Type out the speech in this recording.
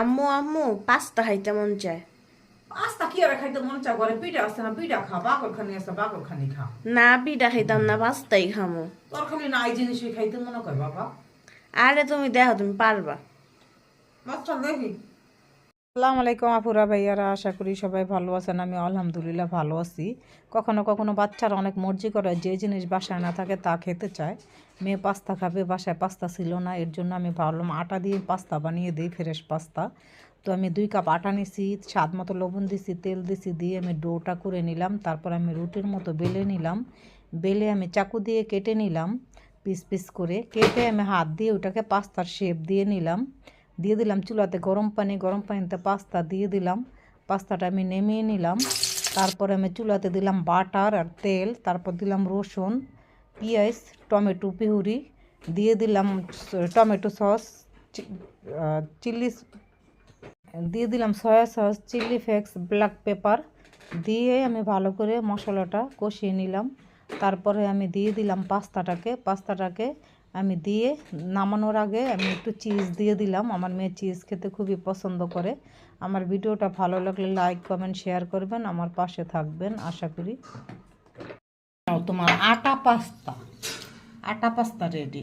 আম্মু আম্মু পাস্তা খাইতে মন চায়। পাস্তা কি আর খাইতে মন চা করে? পিঠা আছে না, পিঠা খা। বাকর খানি আছে, বাকর খানি খা। না পিঠা খাইতাম না, পাস্তাই খামো। তোর খালি না এই জিনিসই খাইতে মনে কর বাবা। আরে তুমি দেখো তুমি পারবা। বাচ্চা দেখি। আসসালামু আলাইকুম আপুরা ভাইয়ারা, আশা করি সবাই ভালো আছেন। আমি আলহামদুলিল্লাহ ভালো আছি। কখনো কখনো বাচ্চারা অনেক মর্জি করে, যে জিনিস বাসায় না থাকে তা খেতে চায়। মেয়ে পাস্তা খাবে, বাসায় পাস্তা ছিল না, এর জন্য আমি ভাবলাম আটা দিয়ে পাস্তা বানিয়ে দিই, ফ্রেশ পাস্তা। তো আমি 2 কাপ আটা নিছি, স্বাদ মতো লবণ দিছি, তেল দিছি, দিয়ে আমি ডোটা করে নিলাম। তারপর আমি রুটির মতো বেলে নিলাম। বেলে আমি চাকু দিয়ে কেটে নিলাম, পিস পিস করে কেটে আমি হাত দিয়ে ওটাকে পাস্তার শেপ দিয়ে নিলাম। দিয়ে দিলাম চুলাতে গরম পানিতে পাস্তা দিয়ে দিলাম। পাস্তাটা আমি নেমিয়ে নিলাম। তারপরে আমি চুলাতে দিলাম বাটার আর তেল, তারপর দিলাম রসুন, পেঁয়াজ, টমেটো পিউরি, দিয়ে দিলাম টমেটো সস, চিলি, দিয়ে দিলাম soya sauce, chilli flakes, black pepper, দিয়ে আমি ভালো করে মশলাটা কষিয়ে নিলাম। তারপরে আমি দিয়ে দিলাম পাস্তাটাকে আমি দিয়ে নামানোর আগে আমি একটু চিজ দিয়ে দিলাম। আমার মেয়ে চিজ খেতে খুবই পছন্দ করে। আমার ভিডিওটা ভালো লাগলে লাইক কমেন্ট শেয়ার করবেন, আমার পাশে থাকবেন আশা করি। তোমার আটা পাস্তা রেডি।